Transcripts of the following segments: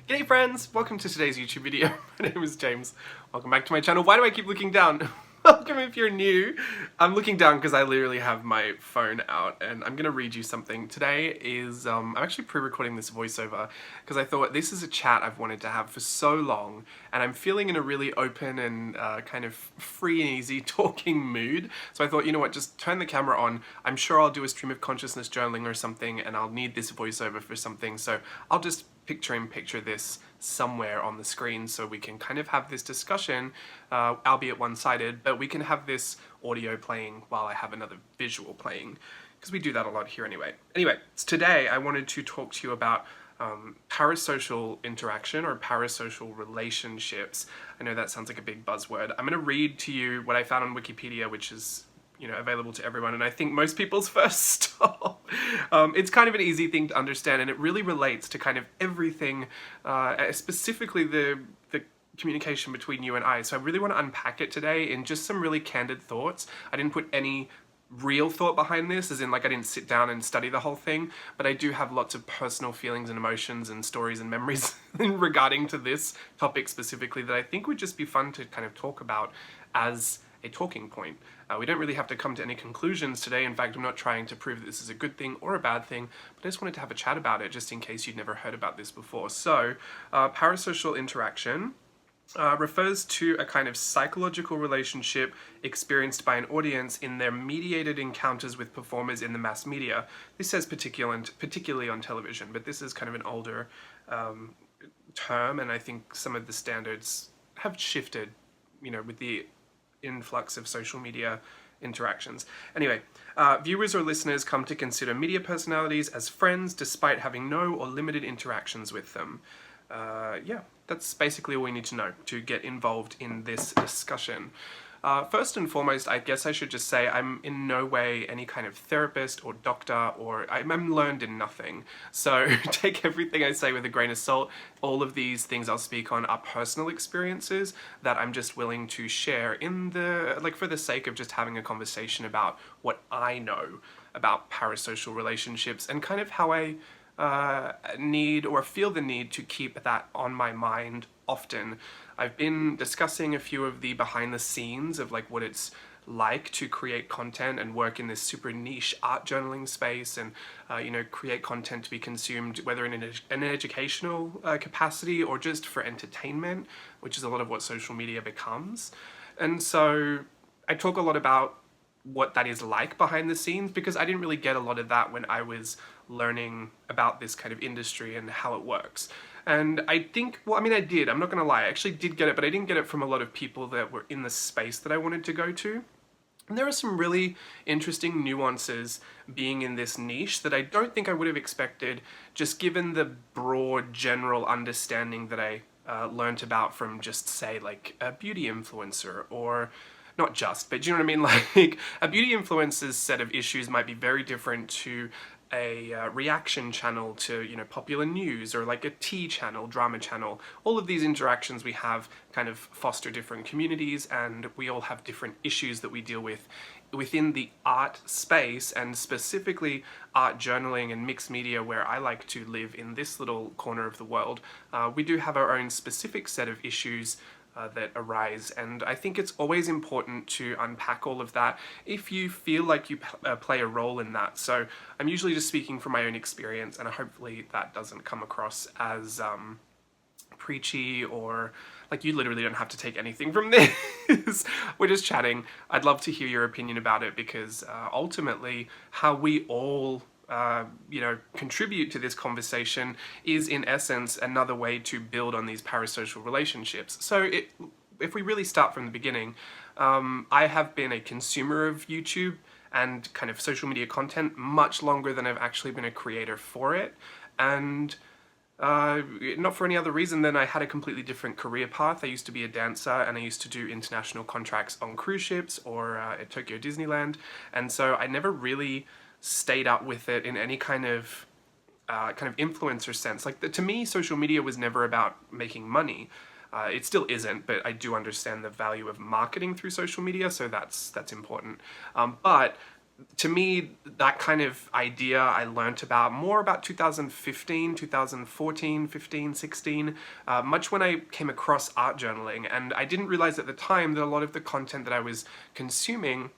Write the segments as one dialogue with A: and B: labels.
A: G'day friends, welcome to today's YouTube video. My name is James. Welcome back to my channel. Why do I keep looking down? Welcome if you're new. I'm looking down because I literally have my phone out and I'm gonna read you something. Today is, I'm actually pre-recording this voiceover because I thought this is a chat I've wanted to have for so long and I'm feeling in a really open and kind of free and easy talking mood. So I thought, you know what, just turn the camera on. I'm sure I'll do a stream of consciousness journaling or something and I'll need this voiceover for something. So I'll just picture this somewhere on the screen so we can kind of have this discussion, albeit one-sided, but we can have this audio playing while I have another visual playing, because we do that a lot here anyway. Anyway, today I wanted to talk to you about parasocial interaction or parasocial relationships. I know that sounds like a big buzzword. I'm going to read to you what I found on Wikipedia, which is available to everyone, and I think most people's first stop. It's kind of an easy thing to understand, and it really relates to kind of everything, specifically the communication between you and I. So I really want to unpack it today in just some really candid thoughts. I didn't put any real thought behind this, as in like I didn't sit down and study the whole thing, but I do have lots of personal feelings and emotions and stories and memories regarding to this topic specifically that I think would just be fun to kind of talk about as a talking point. We don't really have to come to any conclusions today. In fact, I'm not trying to prove that this is a good thing or a bad thing, but I just wanted to have a chat about it just in case you'd never heard about this before. So, parasocial interaction refers to a kind of psychological relationship experienced by an audience in their mediated encounters with performers in the mass media. This says particularly on television, but this is kind of an older term, and I think some of the standards have shifted, with the influx of social media interactions. Anyway, viewers or listeners come to consider media personalities as friends despite having no or limited interactions with them. Yeah, that's basically all we need to know to get involved in this discussion. First and foremost, I guess I should just say I'm in no way any kind of therapist or doctor, or I'm learned in nothing. So take everything I say with a grain of salt. All of these things I'll speak on are personal experiences that I'm just willing to share in for the sake of just having a conversation about what I know about parasocial relationships and kind of how I need or feel the need to keep that on my mind often. I've been discussing a few of the behind the scenes of like what it's like to create content and work in this super niche art journaling space and create content to be consumed whether in an educational capacity or just for entertainment, which is a lot of what social media becomes. And so I talk a lot about what that is like behind the scenes because I didn't really get a lot of that when I was learning about this kind of industry and how it works. And I think, I did, I'm not gonna lie, I actually did get it, but I didn't get it from a lot of people that were in the space that I wanted to go to. And there are some really interesting nuances being in this niche that I don't think I would have expected, just given the broad general understanding that I learned about from just say like a beauty influencer, or not just, but do you know what I mean? Like a beauty influencer's set of issues might be very different to a reaction channel to popular news, or like a tea channel, drama channel. All of these interactions we have kind of foster different communities, and we all have different issues that we deal with within the art space, and specifically art journaling and mixed media, where I like to live in this little corner of the world. We do have our own specific set of issues that arise, and I think it's always important to unpack all of that if you feel like you play a role in that. So I'm usually just speaking from my own experience, and hopefully that doesn't come across as preachy, or like you literally don't have to take anything from this. We're just chatting. I'd love to hear your opinion about it, because ultimately how we all contribute to this conversation is in essence another way to build on these parasocial relationships. So if we really start from the beginning, I have been a consumer of YouTube and kind of social media content much longer than I've actually been a creator for it, and not for any other reason than I had a completely different career path. I used to be a dancer, and I used to do international contracts on cruise ships or at Tokyo Disneyland, and so I never really stayed up with it in any kind of influencer sense. Like to me, social media was never about making money. It still isn't, but I do understand the value of marketing through social media, so that's important. But to me, that kind of idea I learnt about more about 2015, 2014, 15, 16, much when I came across art journaling. And I didn't realize at the time that a lot of the content that I was consuming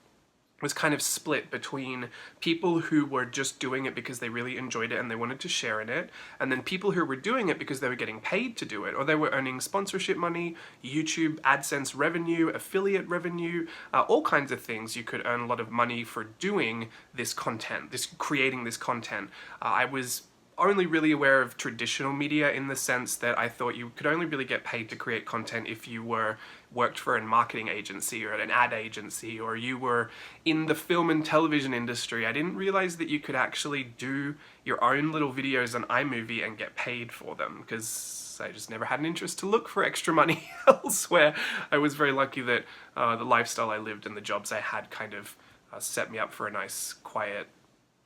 A: was kind of split between people who were just doing it because they really enjoyed it and they wanted to share in it, and then people who were doing it because they were getting paid to do it, or they were earning sponsorship money, YouTube AdSense revenue, affiliate revenue, all kinds of things. You could earn a lot of money for doing this content, creating this content. I was only really aware of traditional media in the sense that I thought you could only really get paid to create content if you worked for a marketing agency or an ad agency, or you were in the film and television industry. I didn't realize that you could actually do your own little videos on iMovie and get paid for them, because I just never had an interest to look for extra money elsewhere. I was very lucky that the lifestyle I lived and the jobs I had kind of set me up for a nice, quiet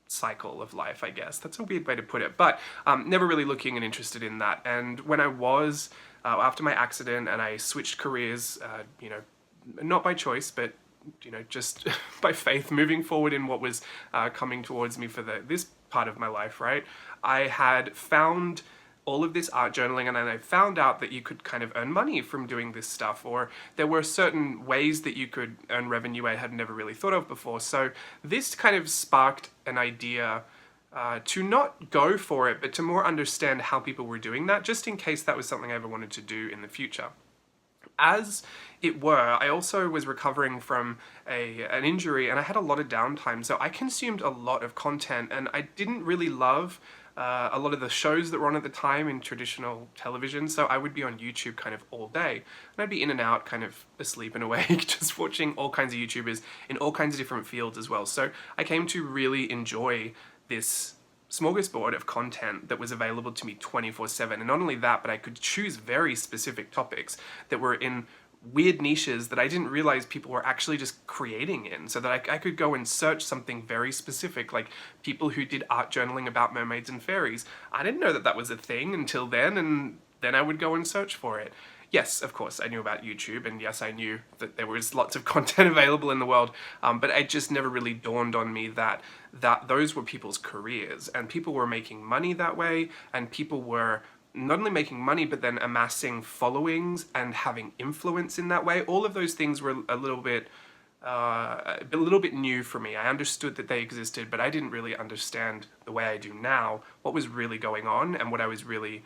A: cycle of life, I guess. That's a weird way to put it, but never really looking and interested in that. And when I was, after my accident and I switched careers, you know, not by choice, but you know, just by faith, moving forward in what was coming towards me for this part of my life, right? I had found all of this art journaling, and then I found out that you could kind of earn money from doing this stuff, or there were certain ways that you could earn revenue I had never really thought of before. So this kind of sparked an idea to not go for it, but to more understand how people were doing that, just in case that was something I ever wanted to do in the future. As it were, I also was recovering from an injury, and I had a lot of downtime, so I consumed a lot of content, and I didn't really love a lot of the shows that were on at the time in traditional television, so I would be on YouTube kind of all day, and I'd be in and out, kind of asleep and awake, just watching all kinds of YouTubers in all kinds of different fields as well. So I came to really enjoy this smorgasbord of content that was available to me 24/7, and not only that, but I could choose very specific topics that were in weird niches that I didn't realize people were actually just creating in, so that I could go and search something very specific, like people who did art journaling about mermaids and fairies. I didn't know that that was a thing until then, and then I would go and search for it. Yes, of course, I knew about YouTube, and yes, I knew that there was lots of content available in the world, but it just never really dawned on me that those were people's careers, and people were making money that way, and people were not only making money, but then amassing followings and having influence in that way. All of those things were a little bit new for me. I understood that they existed, but I didn't really understand the way I do now what was really going on, and what I was really,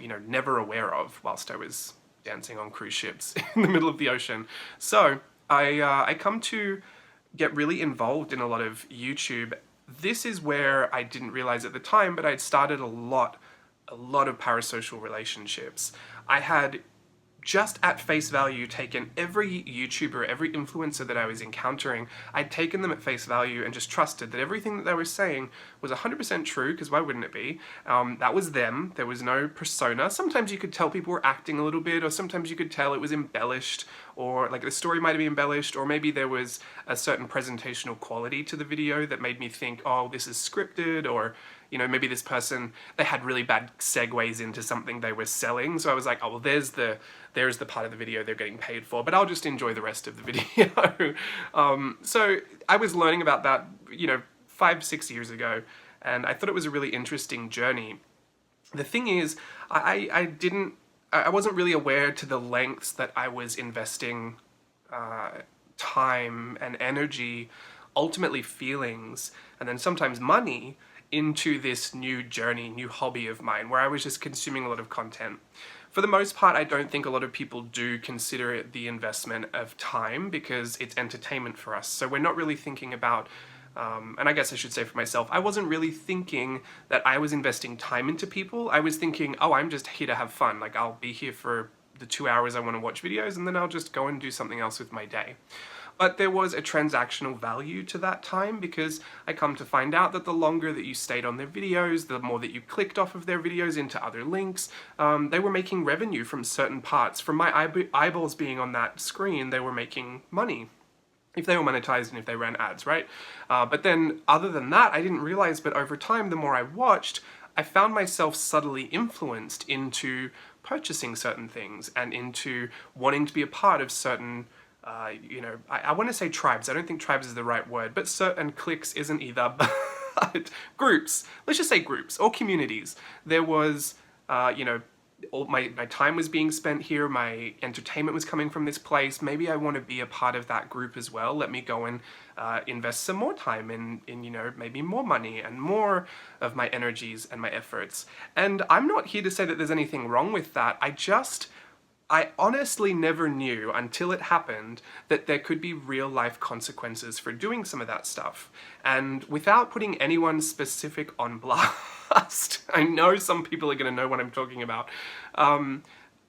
A: you know, never aware of whilst I was dancing on cruise ships in the middle of the ocean. So I come to get really involved in a lot of YouTube. This is where I didn't realize at the time, but I'd started a lot of parasocial relationships. I had just at face value taken every YouTuber, every influencer that I was encountering, I'd taken them at face value and just trusted that everything that they were saying was 100% true, because why wouldn't it be? That was them. There was no persona. Sometimes you could tell people were acting a little bit, or sometimes you could tell it was embellished, or like the story might have been embellished, or maybe there was a certain presentational quality to the video that made me think, oh, this is scripted, or you know, maybe this person, they had really bad segues into something they were selling. So I was like, oh, well, there's the part of the video they're getting paid for, but I'll just enjoy the rest of the video. So I was learning about that, you know, 5-6 years ago, and I thought it was a really interesting journey. The thing is, I wasn't really aware to the lengths that I was investing time and energy, ultimately feelings, and then sometimes money, into this new journey, new hobby of mine, where I was just consuming a lot of content. For the most part, I don't think a lot of people do consider it the investment of time, because it's entertainment for us. So we're not really thinking about, and I guess I should say for myself, I wasn't really thinking that I was investing time into people. I was thinking, oh, I'm just here to have fun. Like, I'll be here for the 2 hours I want to watch videos, and then I'll just go and do something else with my day. But there was a transactional value to that time, because I come to find out that the longer that you stayed on their videos, the more that you clicked off of their videos into other links, they were making revenue from certain parts. From my eyeballs being on that screen, they were making money, if they were monetized and if they ran ads, right? But then other than that, I didn't realize, but over time, the more I watched, I found myself subtly influenced into purchasing certain things and into wanting to be a part of certain you know, I want to say tribes. I don't think tribes is the right word, but certain cliques isn't either. But groups, let's just say groups or communities. There was, you know, all my time was being spent here, my entertainment was coming from this place. Maybe I want to be a part of that group as well. Let me go and invest some more time in, you know, maybe more money and more of my energies and my efforts. And I'm not here to say that there's anything wrong with that. I honestly never knew until it happened that there could be real life consequences for doing some of that stuff. And without putting anyone specific on blast, I know some people are going to know what I'm talking about.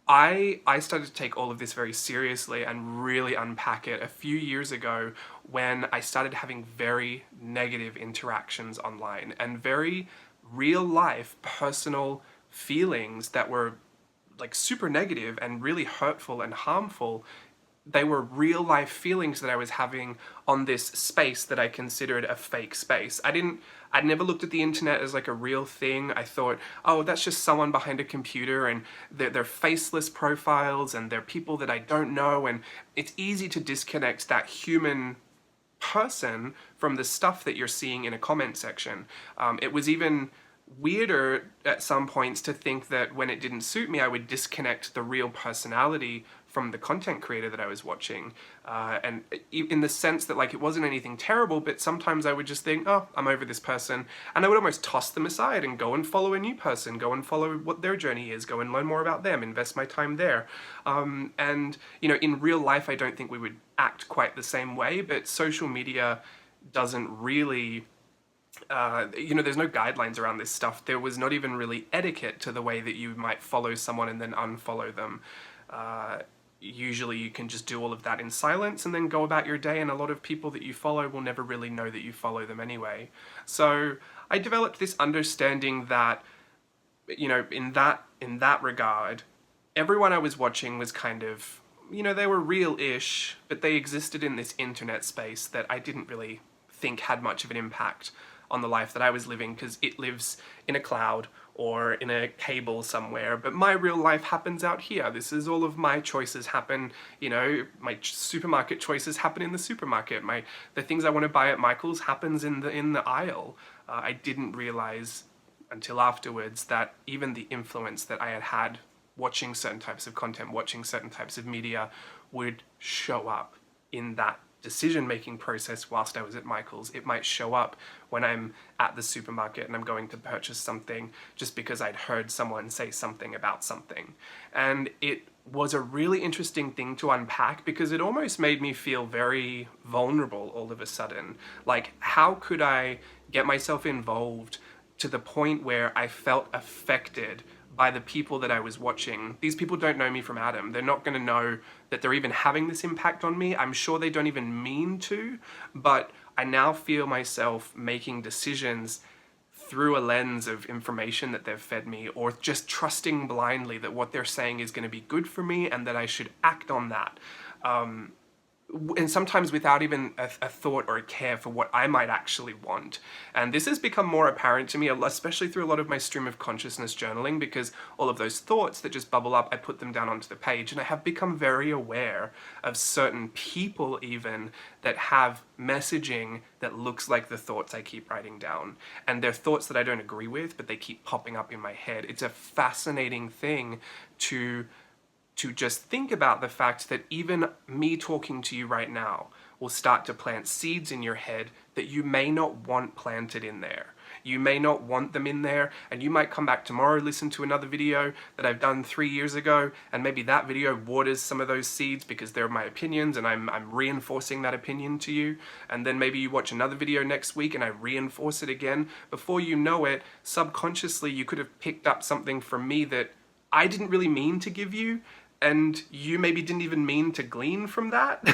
A: I started to take all of this very seriously and really unpack it a few years ago when I started having very negative interactions online and very real life personal feelings that were like super negative and really hurtful and harmful. They were real life feelings that I was having on this space that I considered a fake space. I'd never looked at the internet as like a real thing. I thought, oh, that's just someone behind a computer and they're faceless profiles and they're people that I don't know. And it's easy to disconnect that human person from the stuff that you're seeing in a comment section. It was even weirder at some points to think that when it didn't suit me, I would disconnect the real personality from the content creator that I was watching. And in the sense that like it wasn't anything terrible, but sometimes I would just think, oh, I'm over this person. And I would almost toss them aside and go and follow a new person, go and follow what their journey is, go and learn more about them, invest my time there. And, you know, in real life, I don't think we would act quite the same way, but social media doesn't really you know, there's no guidelines around this stuff. There was not even really etiquette to the way that you might follow someone and then unfollow them. Usually you can just do all of that in silence and then go about your day, and a lot of people that you follow will never really know that you follow them anyway. So I developed this understanding that, you know, in that regard, everyone I was watching was kind of, you know, they were real-ish, but they existed in this internet space that I didn't really think had much of an impact on the life that I was living, because it lives in a cloud or in a cable somewhere, but my real life happens out here. This is all of my choices happen, you know, my supermarket choices happen in the supermarket. The things I want to buy at Michael's happens in the aisle. I didn't realize until afterwards that even the influence that I had had watching certain types of content, watching certain types of media would show up in that decision-making process whilst I was at Michael's. It might show up when I'm at the supermarket and I'm going to purchase something just because I'd heard someone say something about something. And it was a really interesting thing to unpack because it almost made me feel very vulnerable all of a sudden. Like, how could I get myself involved to the point where I felt affected by the people that I was watching? These people don't know me from Adam. They're not going to know that they're even having this impact on me. I'm sure they don't even mean to, but I now feel myself making decisions through a lens of information that they've fed me, or just trusting blindly that what they're saying is going to be good for me and that I should act on that. And sometimes without even a thought or a care for what I might actually want. And this has become more apparent to me, especially through a lot of my stream of consciousness journaling, because all of those thoughts that just bubble up, I put them down onto the page, and I have become very aware of certain people even that have messaging that looks like the thoughts I keep writing down. And they're thoughts that I don't agree with, but they keep popping up in my head. It's a fascinating thing to just think about the fact that even me talking to you right now will start to plant seeds in your head that you may not want planted in there. You may not want them in there, and you might come back tomorrow, listen to another video that I've done 3 years ago, and maybe that video waters some of those seeds because they're my opinions and I'm reinforcing that opinion to you. And then maybe you watch another video next week and I reinforce it again. Before you know it, subconsciously you could have picked up something from me that I didn't really mean to give you, and you maybe didn't even mean to glean from that,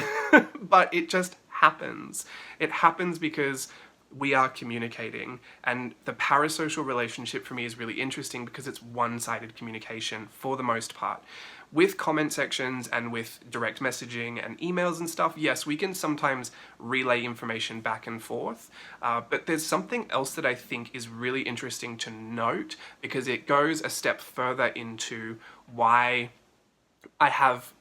A: but it just happens. It happens because we are communicating, and the parasocial relationship for me is really interesting because it's one-sided communication for the most part. With comment sections and with direct messaging and emails and stuff, yes, we can sometimes relay information back and forth, but there's something else that I think is really interesting to note because it goes a step further into why I have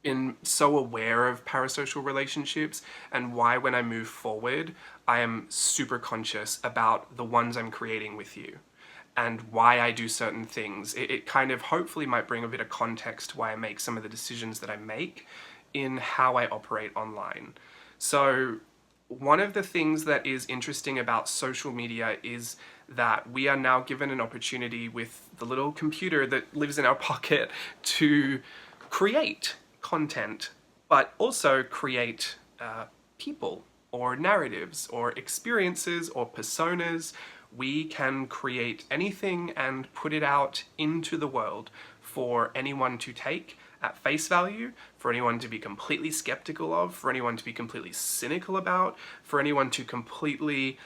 A: been so aware of parasocial relationships and why when I move forward, I am super conscious about the ones I'm creating with you and why I do certain things. It kind of hopefully might bring a bit of context to why I make some of the decisions that I make in how I operate online. So one of the things that is interesting about social media is that we are now given an opportunity with the little computer that lives in our pocket to create content, but also create people or narratives or experiences or personas. We can create anything and put it out into the world for anyone to take at face value, for anyone to be completely skeptical of, for anyone to be completely cynical about, for anyone to completely,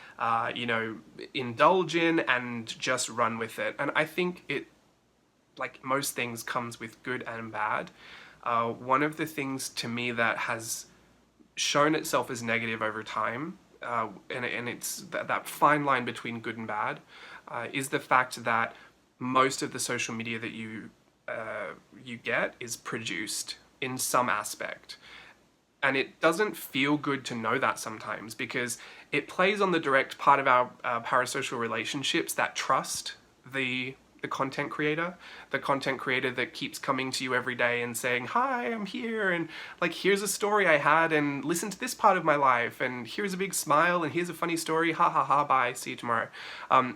A: indulge in and just run with it. And I think it, like most things, comes with good and bad. One of the things to me that has shown itself as negative over time, and it's that fine line between good and bad, is the fact that most of the social media that you get is produced in some aspect. And it doesn't feel good to know that sometimes, because it plays on the direct part of our parasocial relationships, that trust the content creator that keeps coming to you every day and saying, hi, I'm here, and like, here's a story I had, and listen to this part of my life, and here's a big smile, and here's a funny story, ha ha ha, bye, see you tomorrow.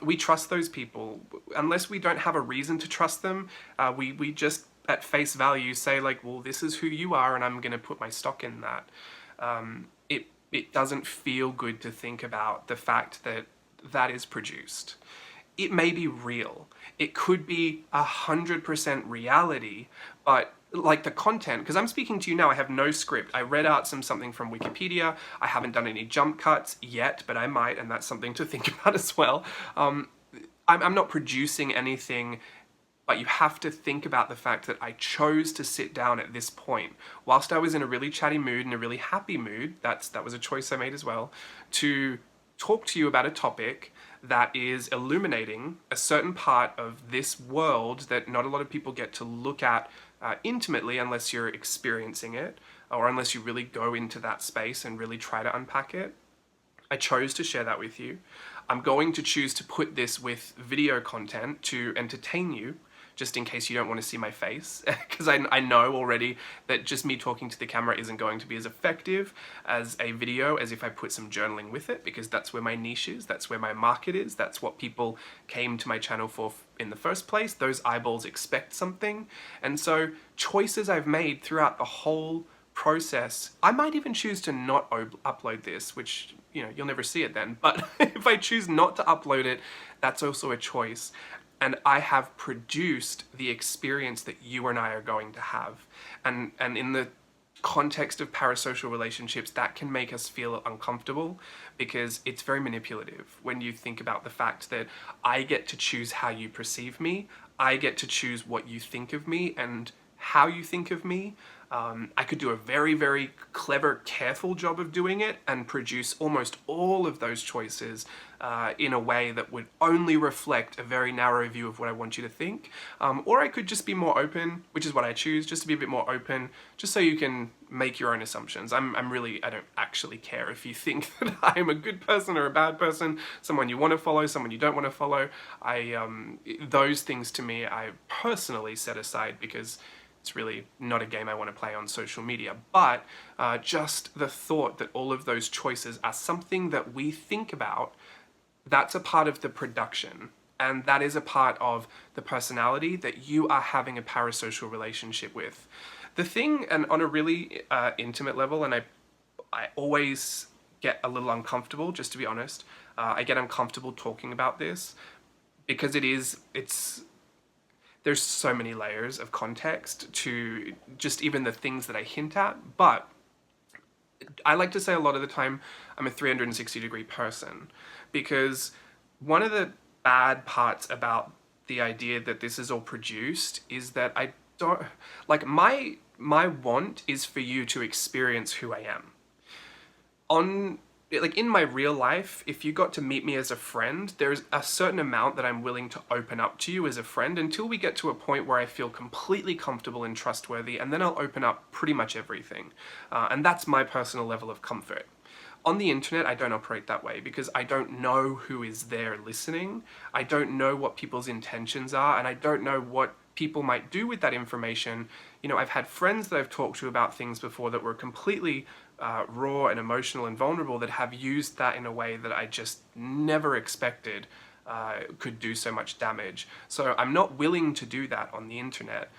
A: We trust those people. Unless we don't have a reason to trust them, we just at face value say like, well, this is who you are and I'm gonna put my stock in that. It doesn't feel good to think about the fact that that is produced. It may be real. It could be 100% reality, but like the content, because I'm speaking to you now, I have no script. I read out something from Wikipedia. I haven't done any jump cuts yet, but I might, and that's something to think about as well. I'm not producing anything, but you have to think about the fact that I chose to sit down at this point, whilst I was in a really chatty mood and a really happy mood, that was a choice I made as well, to talk to you about a topic that is illuminating a certain part of this world that not a lot of people get to look at intimately unless you're experiencing it, or unless you really go into that space and really try to unpack it. I chose to share that with you. I'm going to choose to put this with video content to entertain you, just in case you don't want to see my face, because I know already that just me talking to the camera isn't going to be as effective as a video as if I put some journaling with it, because that's where my niche is, that's where my market is, that's what people came to my channel for in the first place. Those eyeballs expect something. And so choices I've made throughout the whole process, I might even choose to not upload this, which, you'll never see it then, but if I choose not to upload it, that's also a choice. And I have produced the experience that you and I are going to have. And in the context of parasocial relationships, that can make us feel uncomfortable, because it's very manipulative when you think about the fact that I get to choose how you perceive me, I get to choose what you think of me and how you think of me. I could do a very, very clever, careful job of doing it and produce almost all of those choices in a way that would only reflect a very narrow view of what I want you to think. Or I could just be more open, which is what I choose, just to be a bit more open, just so you can make your own assumptions. I don't actually care if you think that I'm a good person or a bad person, someone you want to follow, someone you don't want to follow. Those things to me, I personally set aside, because it's really not a game I want to play on social media. But just the thought that all of those choices are something that we think about, that's a part of the production. And that is a part of the personality that you are having a parasocial relationship with. The thing, and on a really intimate level, and I always get a little uncomfortable, just to be honest. I get uncomfortable talking about this, because there's so many layers of context to just even the things that I hint at. But I like to say a lot of the time I'm a 360-degree person, because one of the bad parts about the idea that this is all produced is that I don't, like, my want is for you to experience who I am. like in my real life, if you got to meet me as a friend, there's a certain amount that I'm willing to open up to you as a friend until we get to a point where I feel completely comfortable and trustworthy, and then I'll open up pretty much everything. And that's my personal level of comfort. On the internet, I don't operate that way because I don't know who is there listening. I don't know what people's intentions are, and I don't know what people might do with that information. You know, I've had friends that I've talked to about things before that were completely raw and emotional and vulnerable that have used that in a way that I just never expected could do so much damage. So I'm not willing to do that on the internet.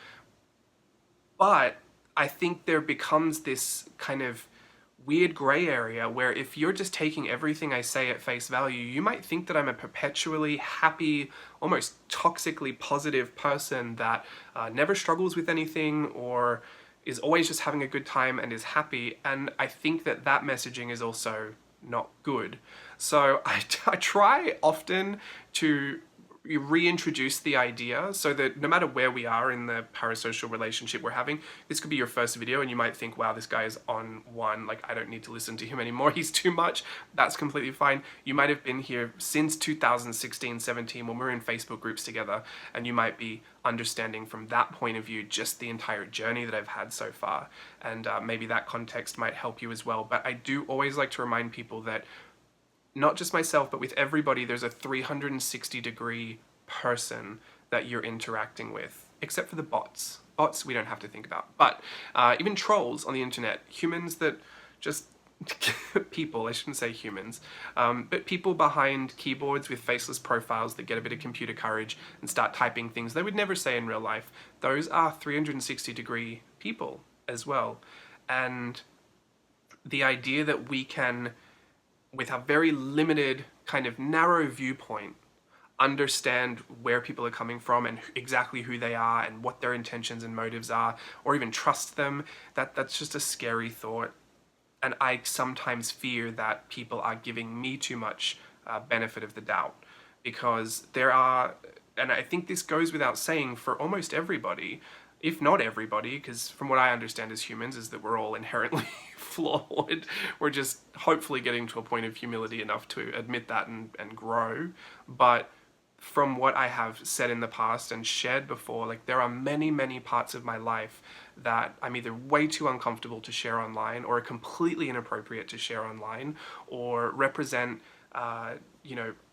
A: But I think there becomes this kind of weird gray area where if you're just taking everything I say at face value, you might think that I'm a perpetually happy, almost toxically positive person that never struggles with anything or is always just having a good time and is happy. And I think that that messaging is also not good. So I try often to reintroduce the idea so that no matter where we are in the parasocial relationship we're having, this could be your first video and you might think, wow, this guy is on one, like I don't need to listen to him anymore, he's too much. That's completely fine. You might have been here since 2016, 17 when we were in Facebook groups together, and you might be understanding from that point of view just the entire journey that I've had so far, and maybe that context might help you as well. But I do always like to remind people that not just myself, but with everybody, there's a 360-degree person that you're interacting with, except for the bots. Bots we don't have to think about. But even trolls on the internet, humans that just... people, I shouldn't say humans, but people behind keyboards with faceless profiles that get a bit of computer courage and start typing things they would never say in real life. Those are 360-degree people as well. And the idea that we can, with a very limited kind of narrow viewpoint, understand where people are coming from and exactly who they are and what their intentions and motives are, or even trust them, that's just a scary thought. And I sometimes fear that people are giving me too much benefit of the doubt, because there are, and I think this goes without saying for almost everybody, if not everybody, because from what I understand as humans is that we're all inherently flawed. We're just hopefully getting to a point of humility enough to admit that and grow. But from what I have said in the past and shared before, like there are many, many parts of my life that I'm either way too uncomfortable to share online or are completely inappropriate to share online or represent,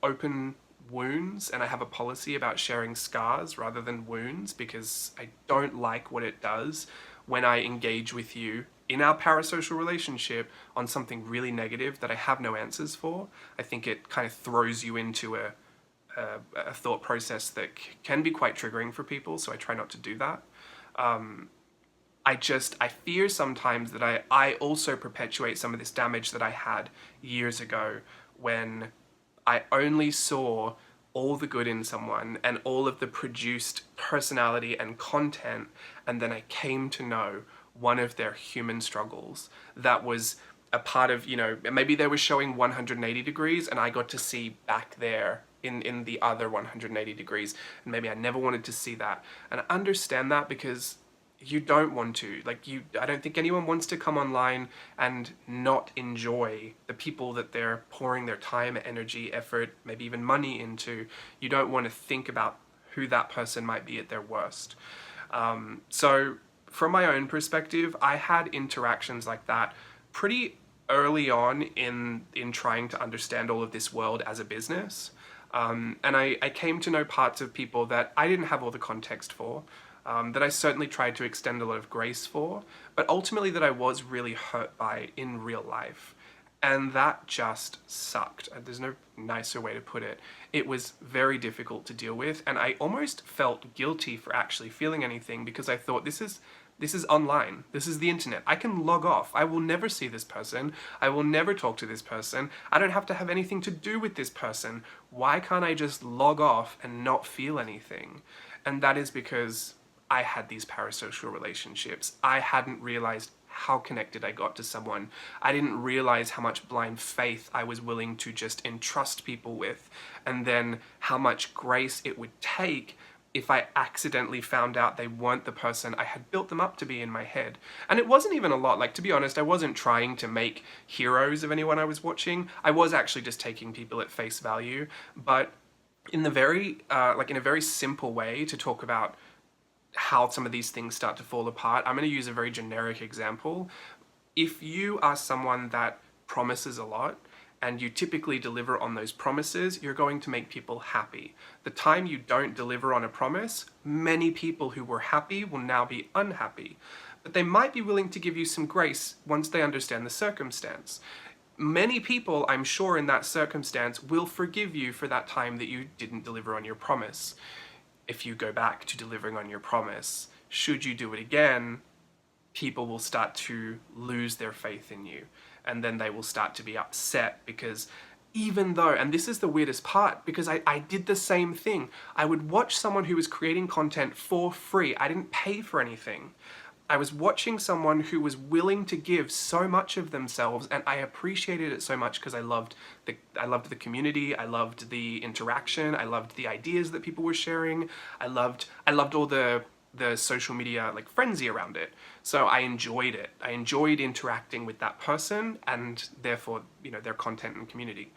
A: open wounds, and I have a policy about sharing scars rather than wounds because I don't like what it does when I engage with you in our parasocial relationship on something really negative that I have no answers for. I think it kind of throws you into a thought process that can be quite triggering for people, so I try not to do that. I fear sometimes that I also perpetuate some of this damage that I had years ago when I only saw all the good in someone and all of the produced personality and content, and then I came to know one of their human struggles that was a part of, maybe they were showing 180 degrees and I got to see back there in the other 180 degrees, and maybe I never wanted to see that. And I understand that because you don't want to. I don't think anyone wants to come online and not enjoy the people that they're pouring their time, energy, effort, maybe even money into. You don't want to think about who that person might be at their worst. So from my own perspective, I had interactions like that pretty early on in trying to understand all of this world as a business. And I came to know parts of people that I didn't have all the context for, that I certainly tried to extend a lot of grace for, but ultimately that I was really hurt by in real life. And that just sucked. There's no nicer way to put it. It was very difficult to deal with, and I almost felt guilty for actually feeling anything because I thought, this is online. This is the internet. I can log off. I will never see this person. I will never talk to this person. I don't have to have anything to do with this person. Why can't I just log off and not feel anything? And that is because I had these parasocial relationships. I hadn't realized how connected I got to someone. I didn't realize how much blind faith I was willing to just entrust people with, and then how much grace it would take if I accidentally found out they weren't the person I had built them up to be in my head. And it wasn't even a lot. Like, to be honest, I wasn't trying to make heroes of anyone I was watching. I was actually just taking people at face value. But in the in a very simple way to talk about how some of these things start to fall apart, I'm going to use a very generic example. If you are someone that promises a lot, and you typically deliver on those promises, you're going to make people happy. The time you don't deliver on a promise, many people who were happy will now be unhappy. But they might be willing to give you some grace once they understand the circumstance. Many people, I'm sure, in that circumstance will forgive you for that time that you didn't deliver on your promise. If you go back to delivering on your promise, should you do it again, people will start to lose their faith in you. And then they will start to be upset because even though, and this is the weirdest part, because I did the same thing. I would watch someone who was creating content for free. I didn't pay for anything. I was watching someone who was willing to give so much of themselves, and I appreciated it so much because I loved the community, I loved the interaction, I loved the ideas that people were sharing, I loved all the social media like frenzy around it. So I enjoyed it. I enjoyed interacting with that person and therefore, their content and community.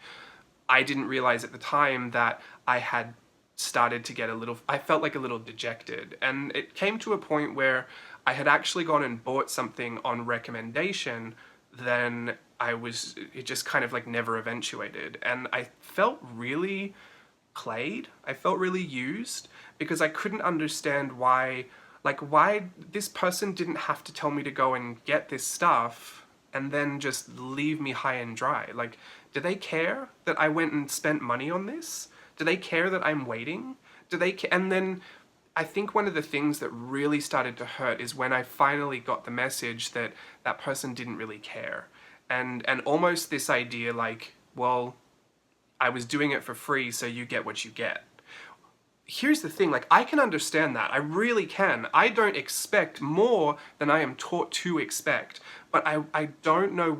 A: I didn't realize at the time that I had started to get I felt like a little dejected. And it came to a point where I had actually gone and bought something on recommendation, then it just kind of like never eventuated. And I felt really played. I felt really used because I couldn't understand why this person didn't have to tell me to go and get this stuff and then just leave me high and dry. Like, do they care that I went and spent money on this? Do they care that I'm waiting? And then I think one of the things that really started to hurt is when I finally got the message that that person didn't really care. And almost this idea like, well, I was doing it for free, so you get what you get. Here's the thing, like, I can understand that. I really can. I don't expect more than I am taught to expect. But I don't know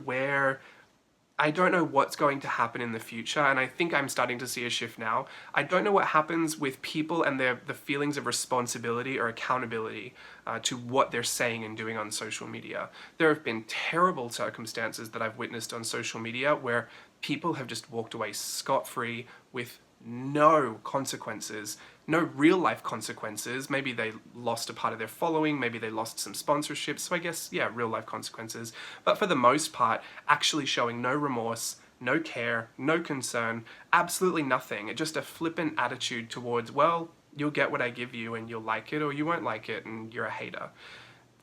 A: what's going to happen in the future, and I think I'm starting to see a shift now. I don't know what happens with people and the feelings of responsibility or accountability to what they're saying and doing on social media. There have been terrible circumstances that I've witnessed on social media where people have just walked away scot-free with no consequences, no real life consequences. Maybe they lost a part of their following, maybe they lost some sponsorships, so I guess, yeah, real life consequences. But for the most part, actually showing no remorse, no care, no concern, absolutely nothing. Just a flippant attitude towards, well, you'll get what I give you and you'll like it, or you won't like it and you're a hater.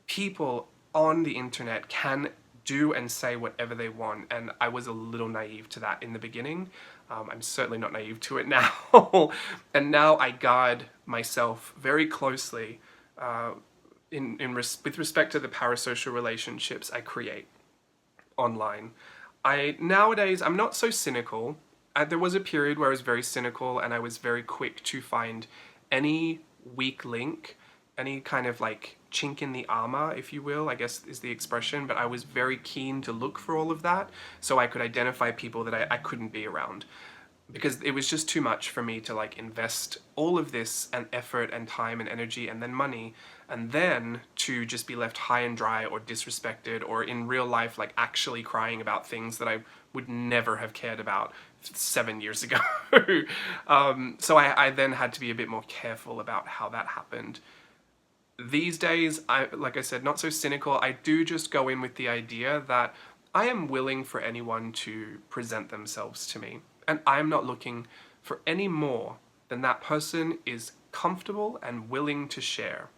A: People on the internet can do and say whatever they want, and I was a little naive to that in the beginning. I'm certainly not naive to it now. And now I guard myself very closely with respect to the parasocial relationships I create online. Nowadays, I'm not so cynical. There was a period where I was very cynical and I was very quick to find any weak link, any kind of like chink in the armor, if you will, I guess is the expression, but I was very keen to look for all of that so I could identify people that I couldn't be around. Because it was just too much for me to like invest all of this and effort and time and energy and then money, and then to just be left high and dry or disrespected, or in real life like actually crying about things that I would never have cared about 7 years ago. So I then had to be a bit more careful about how that happened. These days, like I said, not so cynical. I do just go in with the idea that I am willing for anyone to present themselves to me. And I'm not looking for any more than that person is comfortable and willing to share.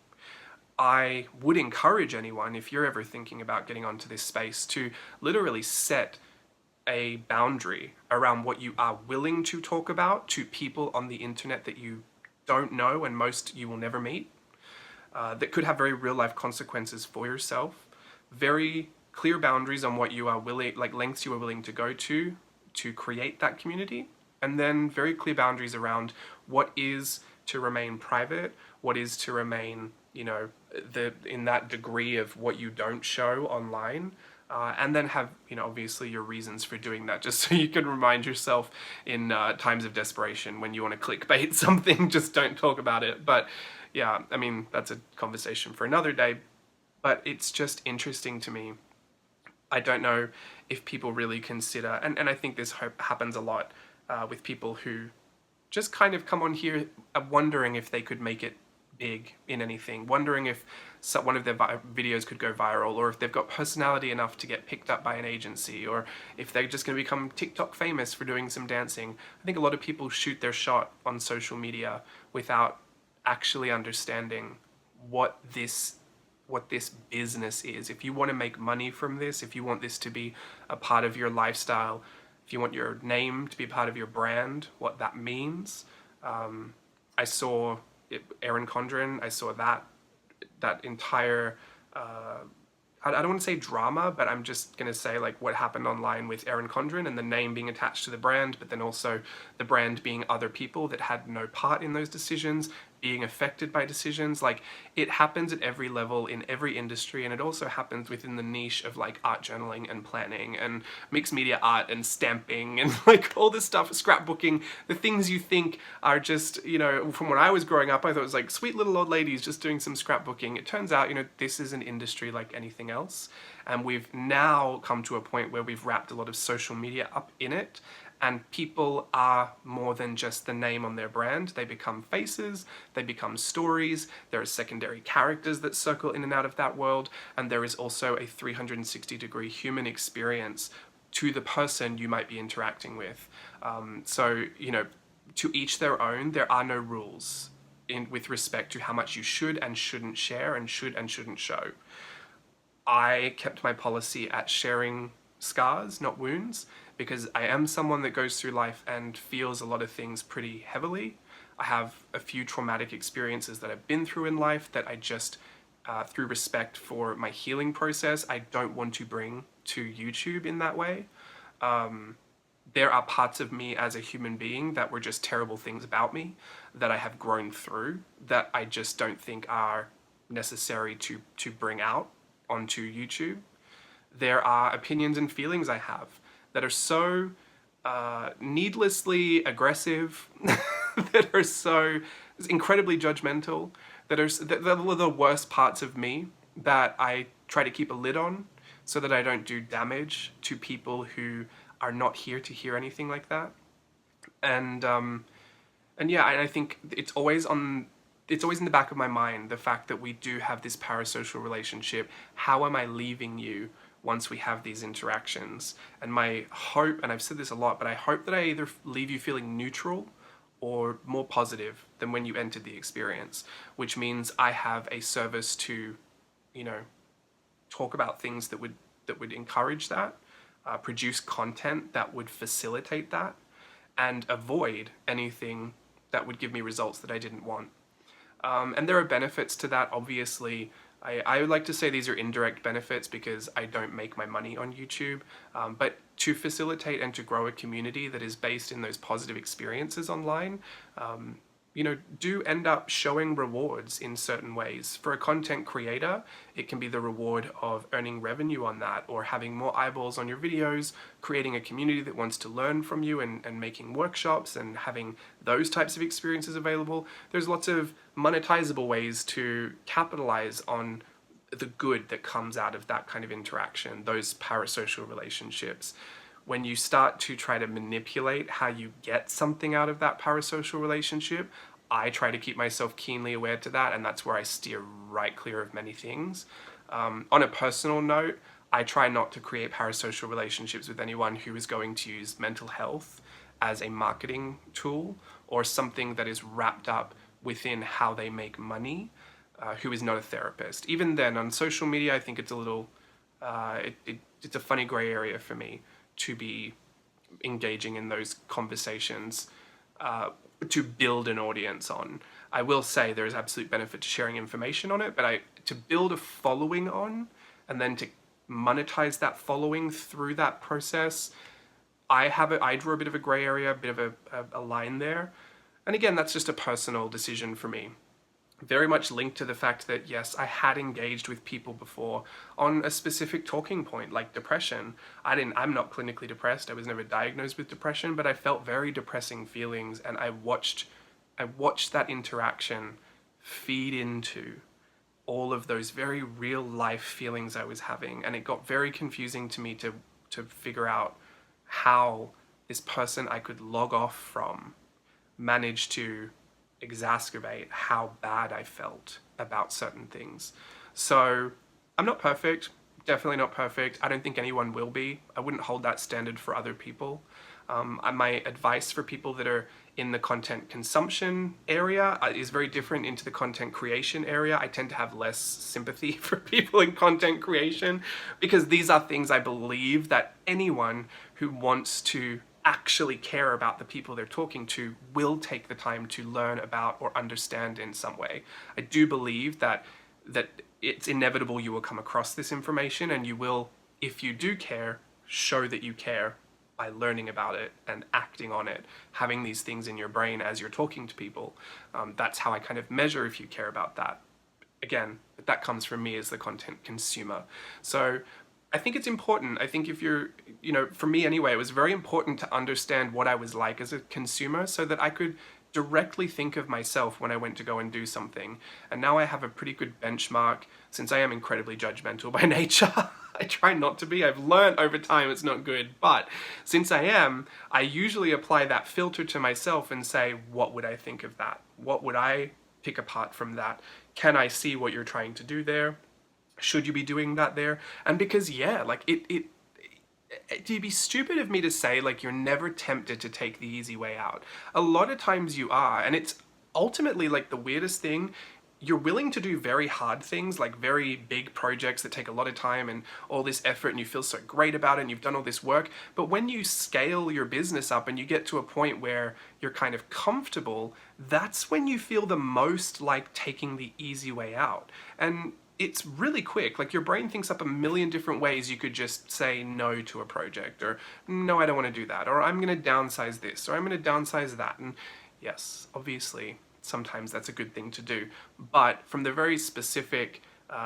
A: I would encourage anyone, if you're ever thinking about getting onto this space, to literally set a boundary around what you are willing to talk about to people on the internet that you don't know and most you will never meet. That could have very real life consequences for yourself. Very clear boundaries on what you are willing, like lengths you are willing to go to create that community. And then very clear boundaries around what is to remain private, what is to remain, in that degree of what you don't show online. and then have, obviously your reasons for doing that, just so you can remind yourself in times of desperation when you want to clickbait something, just don't talk about it. But yeah, I mean, that's a conversation for another day, but it's just interesting to me. I don't know if people really consider, and I think this happens a lot with people who just kind of come on here wondering if they could make it big in anything, wondering if one of their videos could go viral, or if they've got personality enough to get picked up by an agency, or if they're just going to become TikTok famous for doing some dancing. I think a lot of people shoot their shot on social media without actually understanding what this business is. If you want to make money from this, if you want this to be a part of your lifestyle, if you want your name to be part of your brand, what that means. I saw Erin Condren, I saw that entire, I don't want to say drama, but I'm just going to say like what happened online with Erin Condren and the name being attached to the brand, but then also the brand being other people that had no part in those decisions, being affected by decisions. Like, it happens at every level in every industry, and it also happens within the niche of like art journaling and planning and mixed media art and stamping and like all this stuff, scrapbooking, the things you think are just, from when I was growing up, I thought it was like sweet little old ladies just doing some scrapbooking. It turns out, this is an industry like anything else, and we've now come to a point where we've wrapped a lot of social media up in it. And people are more than just the name on their brand. They become faces, they become stories, there are secondary characters that circle in and out of that world, and there is also a 360-degree human experience to the person you might be interacting with. So, to each their own, there are no rules with respect to how much you should and shouldn't share and should and shouldn't show. I kept my policy at sharing scars, not wounds, because I am someone that goes through life and feels a lot of things pretty heavily. I have a few traumatic experiences that I've been through in life that I just, through respect for my healing process, I don't want to bring to YouTube in that way. There are parts of me as a human being that were just terrible things about me that I have grown through that I just don't think are necessary to bring out onto YouTube. There are opinions and feelings I have that are so needlessly aggressive, that are so incredibly judgmental, that are the worst parts of me that I try to keep a lid on so that I don't do damage to people who are not here to hear anything like that. And yeah, I think it's always in the back of my mind, the fact that we do have this parasocial relationship. How am I leaving you once we have these interactions? And my hope, and I've said this a lot, but I hope that I either leave you feeling neutral or more positive than when you entered the experience, which means I have a service to, talk about things that would encourage that, produce content that would facilitate that, and avoid anything that would give me results that I didn't want. And there are benefits to that, obviously. I would like to say these are indirect benefits because I don't make my money on YouTube, but to facilitate and to grow a community that is based in those positive experiences online, do end up showing rewards in certain ways. For a content creator, it can be the reward of earning revenue on that, or having more eyeballs on your videos, creating a community that wants to learn from you and making workshops and having those types of experiences available. There's lots of monetizable ways to capitalize on the good that comes out of that kind of interaction, those parasocial relationships. When you start to try to manipulate how you get something out of that parasocial relationship, I try to keep myself keenly aware to that, and that's where I steer right clear of many things. On a personal note, I try not to create parasocial relationships with anyone who is going to use mental health as a marketing tool or something that is wrapped up within how they make money, who is not a therapist. Even then, on social media, I think it's a little, it's a funny gray area for me to be engaging in those conversations to build an audience on. I will say there is absolute benefit to sharing information on it, but to build a following on and then to monetize that following through that process, I drew a bit of a gray area, a bit of a line there. And again, that's just a personal decision for me. very much linked to the fact that, yes, I had engaged with people before on a specific talking point, like depression. I'm not clinically depressed. I was never diagnosed with depression, but I felt very depressing feelings, and I watched that interaction feed into all of those very real life feelings I was having, and it got very confusing to me to figure out how this person I could log off from managed to exacerbate how bad I felt about certain things. So I'm not perfect, definitely not perfect. I don't think anyone will be. I wouldn't hold that standard for other people. My advice for people that are in the content consumption area is very different into the content creation area. I tend to have less sympathy for people in content creation because these are things I believe that anyone who wants to actually care about the people they're talking to will take the time to learn about or understand in some way. I do believe that it's inevitable you will come across this information, and you will, if you do care, show that you care by learning about it and acting on it, having these things in your brain as you're talking to people. That's how I kind of measure if you care about that. Again, that comes from me as the content consumer. So I think it's important. I think if you're, for me anyway, it was very important to understand what I was like as a consumer so that I could directly think of myself when I went to go and do something. And now I have a pretty good benchmark, since I am incredibly judgmental by nature. I try not to be. I've learned over time it's not good. But since I am, I usually apply that filter to myself and say, what would I think of that? What would I pick apart from that? Can I see what you're trying to do there? Should you be doing that there? And because, yeah, like it'd be stupid of me to say like you're never tempted to take the easy way out. A lot of times you are, and it's ultimately like the weirdest thing. You're willing to do very hard things, like very big projects that take a lot of time and all this effort, and you feel so great about it and you've done all this work. But when you scale your business up and you get to a point where you're kind of comfortable, that's when you feel the most like taking the easy way out. And it's really quick. Like your brain thinks up a million different ways you could just say no to a project, or no, I don't want to do that, or I'm going to downsize this, or I'm going to downsize that. And yes, obviously, sometimes that's a good thing to do. But from the very specific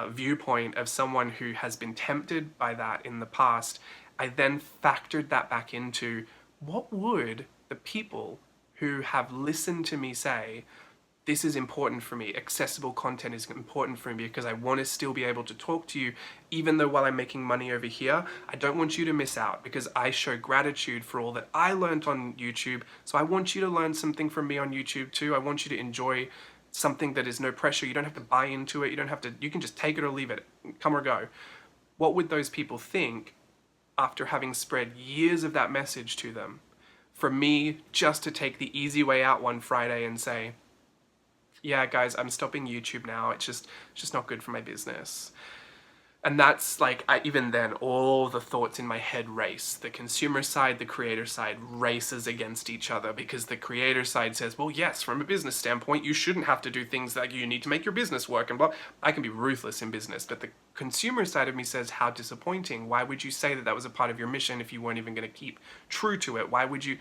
A: viewpoint of someone who has been tempted by that in the past, I then factored that back into what would the people who have listened to me say, this is important for me. Accessible content is important for me because I want to still be able to talk to you, even though while I'm making money over here, I don't want you to miss out because I show gratitude for all that I learned on YouTube. So I want you to learn something from me on YouTube too. I want you to enjoy something that is no pressure. You don't have to buy into it. You can just take it or leave it, come or go. What would those people think after having spread years of that message to them? For me, just to take the easy way out one Friday and say, yeah, guys, I'm stopping YouTube now. It's just not good for my business. And that's like, even then, all the thoughts in my head race. The consumer side, the creator side races against each other because the creator side says, well, yes, from a business standpoint, you shouldn't have to do things that you need to make your business work and blah. I can be ruthless in business, but the consumer side of me says, how disappointing. Why would you say that that was a part of your mission if you weren't even going to keep true to it? Why would you,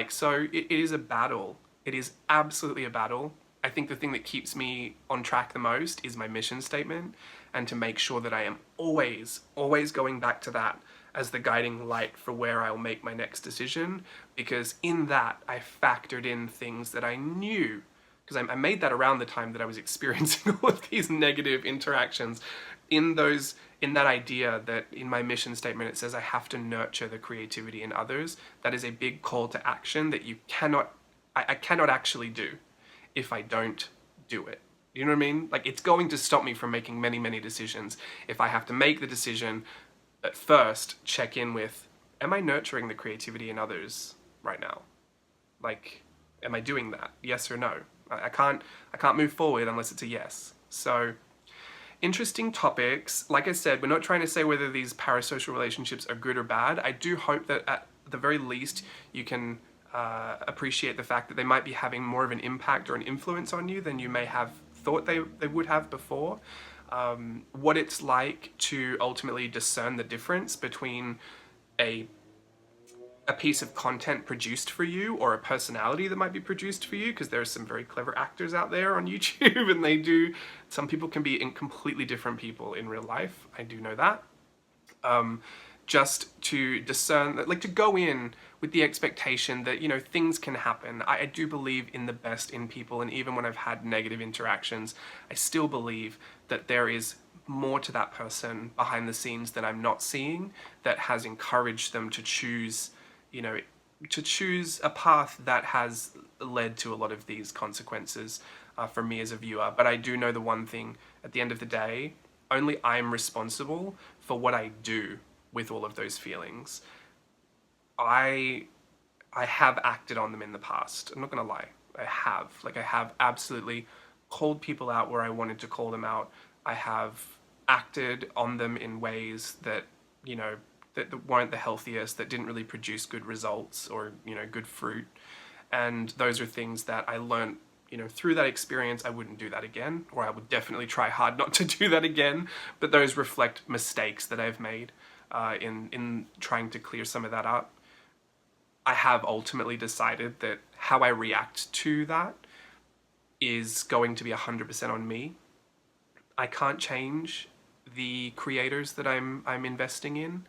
A: so it is a battle. It is absolutely a battle. I think the thing that keeps me on track the most is my mission statement, and to make sure that I am always going back to that as the guiding light for where I'll make my next decision, because in that I factored in things that I knew, because I made that around the time that I was experiencing all of these negative interactions, in that idea that in my mission statement it says I have to nurture the creativity in others. That is a big call to action that I cannot actually do if I don't do it. You know what I mean? Like, it's going to stop me from making many, many decisions. If I have to make the decision, at first check in with, am I nurturing the creativity in others right now? Like, am I doing that? Yes or no? I can't move forward unless it's a yes. So, interesting topics. Like I said, we're not trying to say whether these parasocial relationships are good or bad. I do hope that at the very least you can appreciate the fact that they might be having more of an impact or an influence on you than you may have thought they would have before. What it's like to ultimately discern the difference between a a piece of content produced for you or a personality that might be produced for you, because there are some very clever actors out there on YouTube and some people can be completely different people in real life. I do know that. Just to discern that, like, to go in with the expectation that, things can happen. I do believe in the best in people, and even when I've had negative interactions, I still believe that there is more to that person behind the scenes that I'm not seeing, that has encouraged them to choose, to choose a path that has led to a lot of these consequences for me as a viewer. But I do know the one thing, at the end of the day, only I'm responsible for what I do with all of those feelings. I have acted on them in the past. I'm not gonna lie. I have absolutely called people out where I wanted to call them out. I have acted on them in ways that, that weren't the healthiest, that didn't really produce good results or, good fruit. And those are things that I learned, through that experience. I wouldn't do that again, or I would definitely try hard not to do that again. But those reflect mistakes that I've made in trying to clear some of that up. I have ultimately decided that how I react to that is going to be 100% on me. I can't change the creators that I'm investing in.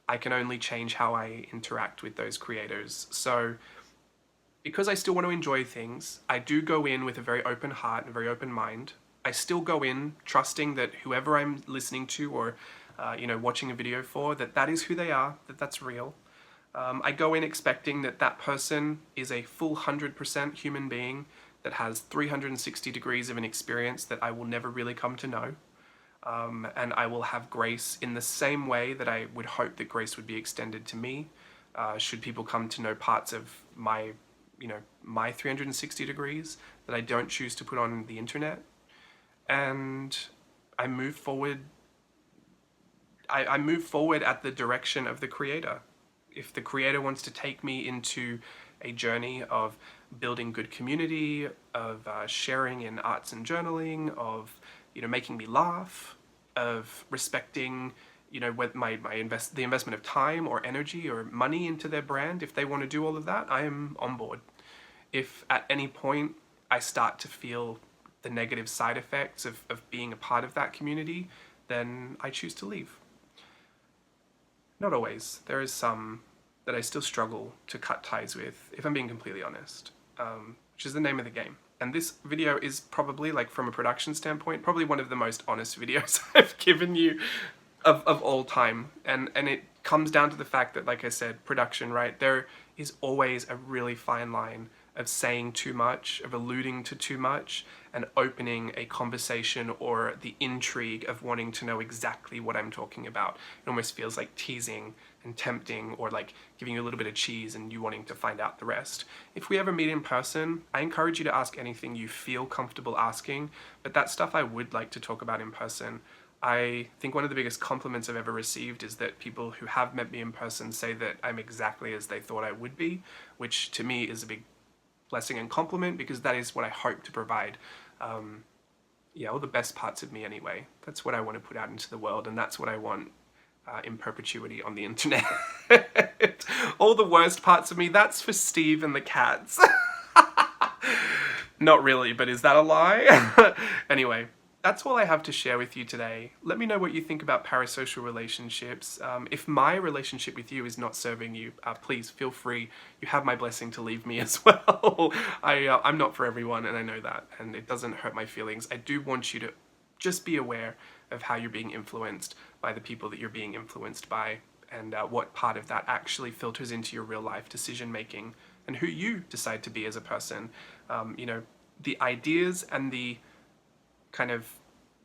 A: I can only change how I interact with those creators. So because I still want to enjoy things, I do go in with a very open heart and a very open mind. I still go in trusting that whoever I'm listening to or watching a video for, that is who they are, that's real. I go in expecting that person is a full 100% human being that has 360 degrees of an experience that I will never really come to know. And I will have grace in the same way that I would hope that grace would be extended to me. Should people come to know parts of my 360 degrees that I don't choose to put on the internet. And I move forward. I move forward at the direction of the creator. If the creator wants to take me into a journey of building good community, of sharing in arts and journaling, of making me laugh, of respecting with the investment of time or energy or money into their brand, if they want to do all of that, I am on board. If at any point I start to feel the negative side effects of being a part of that community, then I choose to leave. Not always. There is some that I still struggle to cut ties with, if I'm being completely honest, which is the name of the game. And this video is probably, like, from a production standpoint, probably one of the most honest videos I've given you of all time. And it comes down to the fact that, like I said, production, right? There is always a really fine line of saying too much, of alluding to too much, and opening a conversation or the intrigue of wanting to know exactly what I'm talking about. It almost feels like teasing and tempting, or like giving you a little bit of cheese and you wanting to find out the rest. If we ever meet in person, I encourage you to ask anything you feel comfortable asking, but that stuff I would like to talk about in person. I think one of the biggest compliments I've ever received is that people who have met me in person say that I'm exactly as they thought I would be, which to me is a big blessing and compliment, because that is what I hope to provide. All the best parts of me anyway. That's what I want to put out into the world, and that's what I want in perpetuity on the internet. All the worst parts of me, that's for Steve and the cats. Not really, but is that a lie? Anyway, that's all I have to share with you today. Let me know what you think about parasocial relationships. If my relationship with you is not serving you, please feel free. You have my blessing to leave me as well. I'm not for everyone, and I know that, and it doesn't hurt my feelings. I do want you to just be aware of how you're being influenced by the people that you're being influenced by, and what part of that actually filters into your real life decision making, and who you decide to be as a person. The ideas and the kind of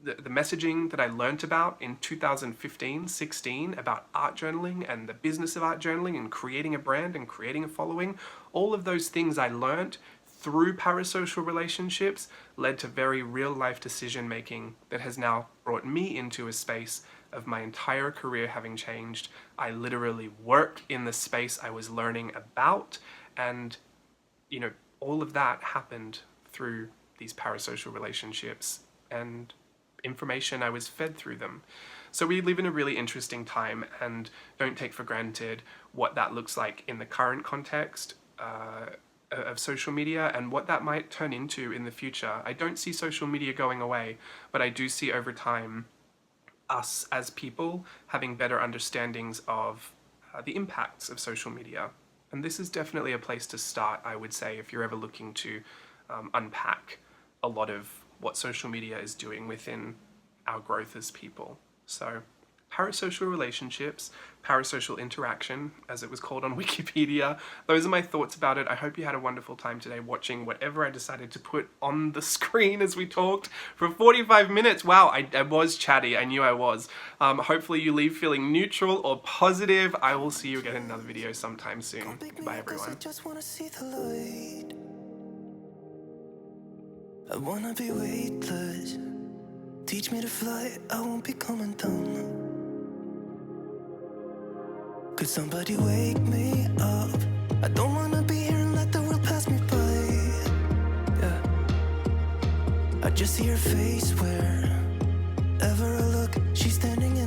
A: the messaging that I learnt about in 2015-16 about art journaling and the business of art journaling and creating a brand and creating a following, all of those things I learnt through parasocial relationships led to very real life decision making that has now brought me into a space of my entire career having changed. I literally work in the space I was learning about, and all of that happened through these parasocial relationships. And information I was fed through them. So we live in a really interesting time and don't take for granted what that looks like in the current context of social media and what that might turn into in the future. I don't see social media going away, but I do see over time us as people having better understandings of the impacts of social media. And this is definitely a place to start, I would say, if you're ever looking to unpack a lot of what social media is doing within our growth as people. So, parasocial relationships, parasocial interaction, as it was called on Wikipedia. Those are my thoughts about it. I hope you had a wonderful time today watching whatever I decided to put on the screen as we talked for 45 minutes. Wow, I was chatty. I knew I was. Hopefully you leave feeling neutral or positive. I will see you again in another video sometime soon. Bye, everyone.
B: I just wanna see the light. I wanna be weightless. Teach me to fly, I won't be coming down. Could somebody wake me up? I don't wanna be here and let the world pass me by. Yeah. I just see her face wherever I look. She's standing in